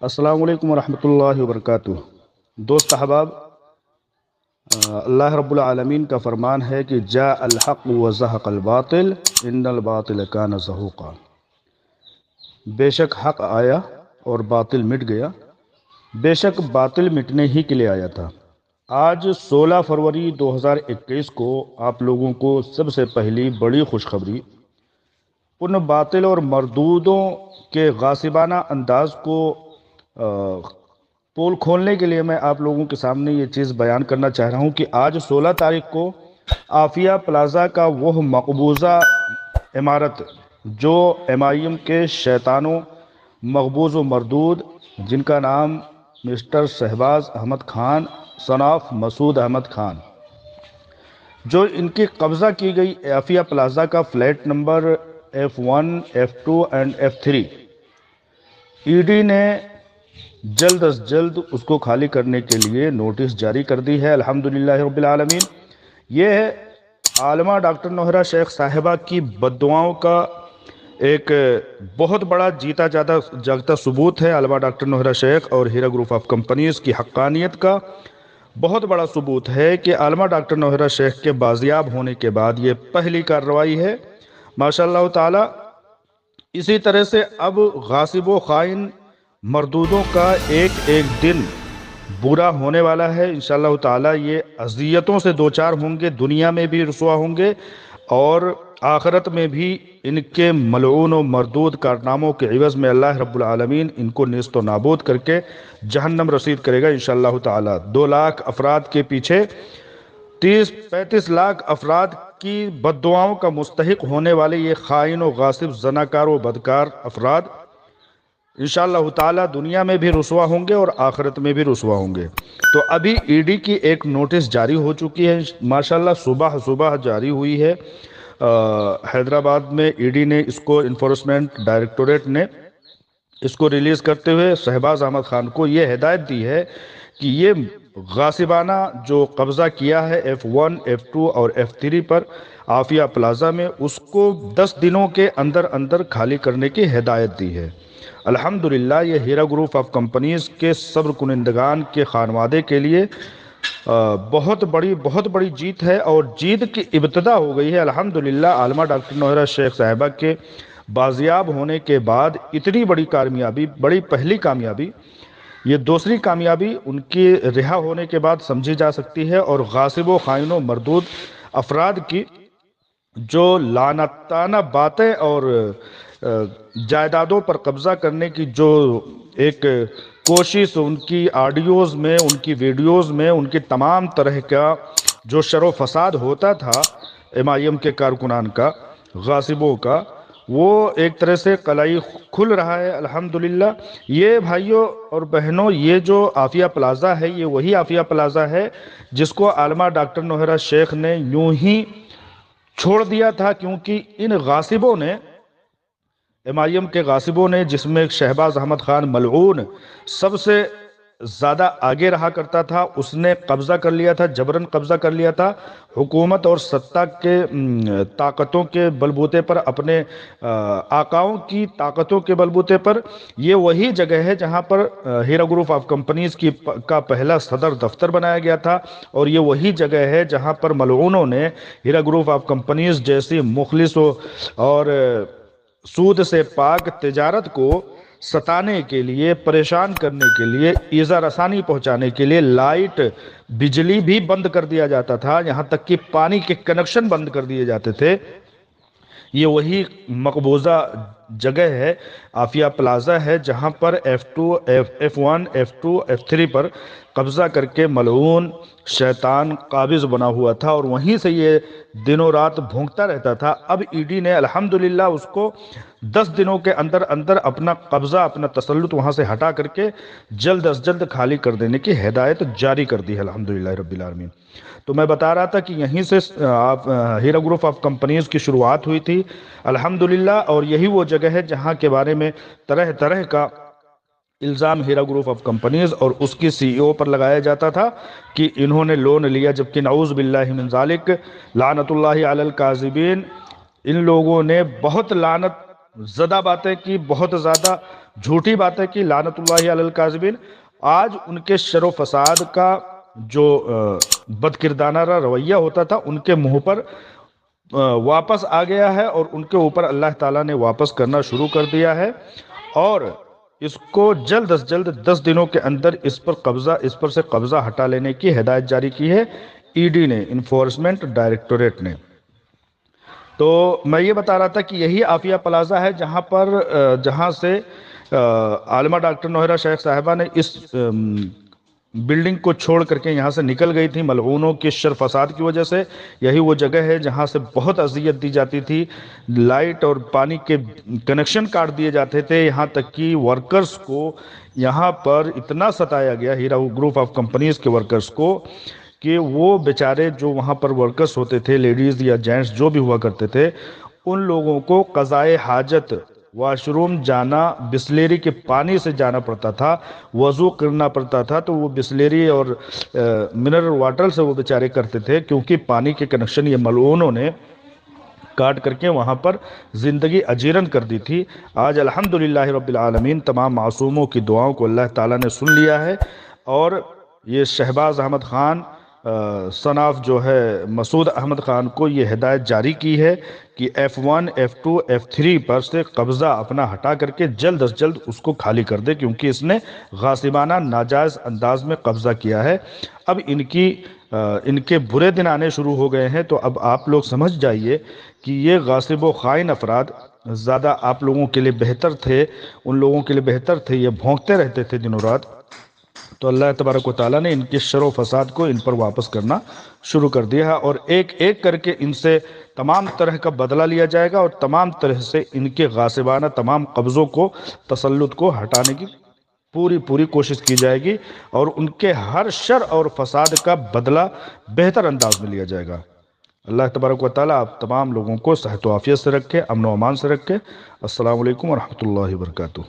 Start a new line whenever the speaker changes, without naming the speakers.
السلام علیکم ورحمۃ اللہ وبرکاتہ۔ دوست احباب، اللہ رب العالمین کا فرمان ہے کہ جاء الحق وزہق الباطل ان الباطل کان زہوقا۔ بے شک حق آیا اور باطل مٹ گیا، بے شک باطل مٹنے ہی کے لیے آیا تھا۔ آج 16 فروری 2021 کو آپ لوگوں کو سب سے پہلی بڑی خوشخبری، ان باطل اور مردودوں کے غاصبانہ انداز کو پول کھولنے کے لیے میں آپ لوگوں کے سامنے یہ چیز بیان کرنا چاہ رہا ہوں کہ آج 16 تاریخ کو عافیہ پلازا کا وہ مقبوضہ عمارت جو MIM کے شیطانوں مقبوض و مردود، جن کا نام mister Shahbaz Ahmed Khan son of Masood Ahmed Khan, جو ان کی قبضہ کی گئی عافیہ پلازا کا flat number F1 F2 and F3، ED نے جلد از جلد اس کو خالی کرنے کے لیے نوٹس جاری کر دی ہے۔ الحمدللہ رب العالمین۔ یہ ہے عالمہ ڈاکٹر نوہرہ شیخ صاحبہ کی بددعاؤں کا ایک بہت بڑا جیتا جاگتا ثبوت ہے۔ عالمہ ڈاکٹر نوہرہ شیخ اور ہیرا گروپ آف کمپنیز کی حقانیت کا بہت بڑا ثبوت ہے کہ عالمہ ڈاکٹر نوہرہ شیخ کے بازیاب ہونے کے بعد یہ پہلی کارروائی ہے ماشاءاللہ تعالی۔ اسی طرح سے اب غاصب و خائن مردودوں کا ایک ایک دن برا ہونے والا ہے انشاءاللہ تعالی۔ یہ اذیتوں سے دوچار ہوں گے، دنیا میں بھی رسوا ہوں گے اور آخرت میں بھی ان کے ملعون و مردود کارناموں کے عوض میں اللہ رب العالمین ان کو نیست و نابود کر کے جہنم رسید کرے گا انشاءاللہ تعالی۔ 2 لاکھ افراد کے پیچھے 30-35 لاکھ افراد کی بددعاؤں کا مستحق ہونے والے یہ خائن و غاصب زناکار و بدکار افراد انشاءاللہ تعالی دنیا میں بھی رسوا ہوں گے اور آخرت میں بھی رسوا ہوں گے۔ تو ابھی ED کی ایک نوٹس جاری ہو چکی ہے ماشاءاللہ، صبح جاری ہوئی ہے۔ حیدرآباد میں ED نے اس کو انفورسمنٹ ڈائریکٹوریٹ نے اس کو ریلیز کرتے ہوئے شہباز احمد خان کو یہ ہدایت دی ہے کہ یہ غاصبانہ جو قبضہ کیا ہے F1 F2 اور F3 پر عافیہ پلازا میں، اس کو 10 دنوں کے اندر خالی کرنے کی ہدایت دی ہے۔ الحمدللہ یہ ہیرا گروپ آف کمپنیز کے صبر کنندگان کے خانوادے کے لیے بہت بڑی جیت ہے اور جیت کی ابتدا ہو گئی ہے الحمدللہ۔ عالمہ ڈاکٹر نوہرہ شیخ صاحبہ کے بازیاب ہونے کے بعد اتنی بڑی کامیابی، بڑی پہلی کامیابی، یہ دوسری کامیابی ان کی رہا ہونے کے بعد سمجھی جا سکتی ہے۔ اور غاصب و خائن و مردود افراد کی جو لعنتانہ باتیں اور جائیدادوں پر قبضہ کرنے کی جو ایک کوشش ان کی آڈیوز میں، ان کی ویڈیوز میں، ان کی تمام طرح کا جو شر و فساد ہوتا تھا MIM کے کارکنان کا، غاصبوں کا، وہ ایک طرح سے قلعی کھل رہا ہے الحمدللہ۔ یہ بھائیوں اور بہنوں، یہ جو عافیہ پلازا ہے، یہ وہی عافیہ پلازا ہے جس کو عالمہ ڈاکٹر نوہرہ شیخ نے یوں ہی چھوڑ دیا تھا، کیونکہ ان غاصبوں نے، MIM کے غاصبوں نے، جس میں شہباز احمد خان ملعون سب سے زیادہ آگے رہا کرتا تھا، اس نے قبضہ کر لیا تھا، جبراً قبضہ کر لیا تھا حکومت اور ستہ کے طاقتوں کے بلبوتے پر، اپنے آقاؤں کی طاقتوں کے بلبوتے پر۔ یہ وہی جگہ ہے جہاں پر ہیرا گروپ آف کمپنیز کا پہلا صدر دفتر بنایا گیا تھا، اور یہ وہی جگہ ہے جہاں پر ملعونوں نے ہیرا گروپ آف کمپنیز جیسی مخلص اور سود سے پاک تجارت کو ستانے کے لیے، پریشان کرنے کے لیے، ایذا رسانی پہنچانے کے لیے لائٹ، بجلی بھی بند کر دیا جاتا تھا، یہاں تک کہ پانی کے کنکشن بند کر دیے جاتے تھے۔ یہ وہی مقبوضہ جگہ ہے، عافیہ پلازا ہے، جہاں پر F1 F2 F3 پر قبضہ کر کے ملعون شیطان قابض بنا ہوا تھا، اور وہیں سے یہ دنوں رات بھونکتا رہتا تھا۔ اب ED نے الحمدللہ اس کو 10 دنوں کے اندر اپنا قبضہ، اپنا تسلط وہاں سے ہٹا کر کے جلد از جلد خالی کر دینے کی ہدایت جاری کر دی ہے الحمدللہ رب العالمین۔ تو میں بتا رہا تھا کہ یہیں سے ہیرا گروپ آف کمپنیز کی شروعات ہوئی تھی الحمدللہ، اور یہی وہ جگہ ہے جہاں کے بارے میں طرح طرح کا الزام ہیرا گروپ آف کمپنیز اور اس کی CEO پر لگایا جاتا تھا کہ انہوں نے لون لیا، جبکہ نعوذ باللہ من ذالک، لعنت اللہ علی الکاذبین، ان لوگوں نے بہت لعنت زدہ باتیں کی، بہت زیادہ جھوٹی باتیں کی، لعنت اللہ علی الکاذبین۔ آج ان کے شر و فساد کا جو بدکردانہ رویہ ہوتا تھا ان کے منہ پر واپس آ گیا ہے، اور ان کے اوپر اللہ تعالیٰ نے واپس کرنا شروع کر دیا ہے، اور اس کو جلد از جلد 10 دنوں کے اندر اس پر سے قبضہ ہٹا لینے کی ہدایت جاری کی ہے ای ڈی نے، انفورسمنٹ ڈائریکٹوریٹ نے۔ تو میں یہ بتا رہا تھا کہ یہی عافیہ پلازا ہے جہاں سے عالمہ ڈاکٹر نوہرہ شیخ صاحبہ نے اس بلڈنگ کو چھوڑ کر کے یہاں سے نکل گئی تھی ملعونوں کے شر فساد کی وجہ سے۔ یہی وہ جگہ ہے جہاں سے بہت اذیت دی جاتی تھی، لائٹ اور پانی کے کنیکشن کاٹ دیے جاتے تھے، یہاں تک کہ ورکرز کو یہاں پر اتنا ستایا گیا، ہیرا گروپ آف کمپنیز کے ورکرز کو، کہ وہ بیچارے جو وہاں پر ورکرز ہوتے تھے، لیڈیز یا جینٹس جو بھی ہوا کرتے تھے، ان لوگوں کو قضائے حاجت واش روم جانا بسلیری کے پانی سے جانا پڑتا تھا، وضو کرنا پڑتا تھا، تو وہ بسلیری اور منرل واٹر سے وہ بیچارے کرتے تھے، کیونکہ پانی کے کنیکشن یہ ملعونوں نے کاٹ کر کے وہاں پر زندگی اجیرن کر دی تھی۔ آج الحمدللہ رب العالمین تمام معصوموں کی دعاؤں کو اللہ تعالیٰ نے سن لیا ہے، اور یہ شہباز احمد خان سن آف جو ہے مسعود احمد خان کو یہ ہدایت جاری کی ہے کہ F1 F2 F3 پر سے قبضہ اپنا ہٹا کر کے جلد از جلد اس کو خالی کر دے، کیونکہ اس نے غاصبانہ ناجائز انداز میں قبضہ کیا ہے۔ اب ان کے برے دن آنے شروع ہو گئے ہیں، تو اب آپ لوگ سمجھ جائیے کہ یہ غاصب و خائن افراد زیادہ آپ لوگوں کے لیے بہتر تھے، ان لوگوں کے لیے بہتر تھے، یہ بھونکتے رہتے تھے دن و رات۔ تو اللہ تبارک و تعالیٰ نے ان کے شر و فساد کو ان پر واپس کرنا شروع کر دیا ہے، اور ایک ایک کر کے ان سے تمام طرح کا بدلہ لیا جائے گا، اور تمام طرح سے ان کے غاصبانہ تمام قبضوں کو، تسلط کو ہٹانے کی پوری کوشش کی جائے گی، اور ان کے ہر شر اور فساد کا بدلہ بہتر انداز میں لیا جائے گا۔ اللہ تبارک و تعالیٰ آپ تمام لوگوں کو صحت و عافیت سے رکھے، امن و امان سے رکھے۔ السلام علیکم ورحمۃ اللہ وبرکاتہ۔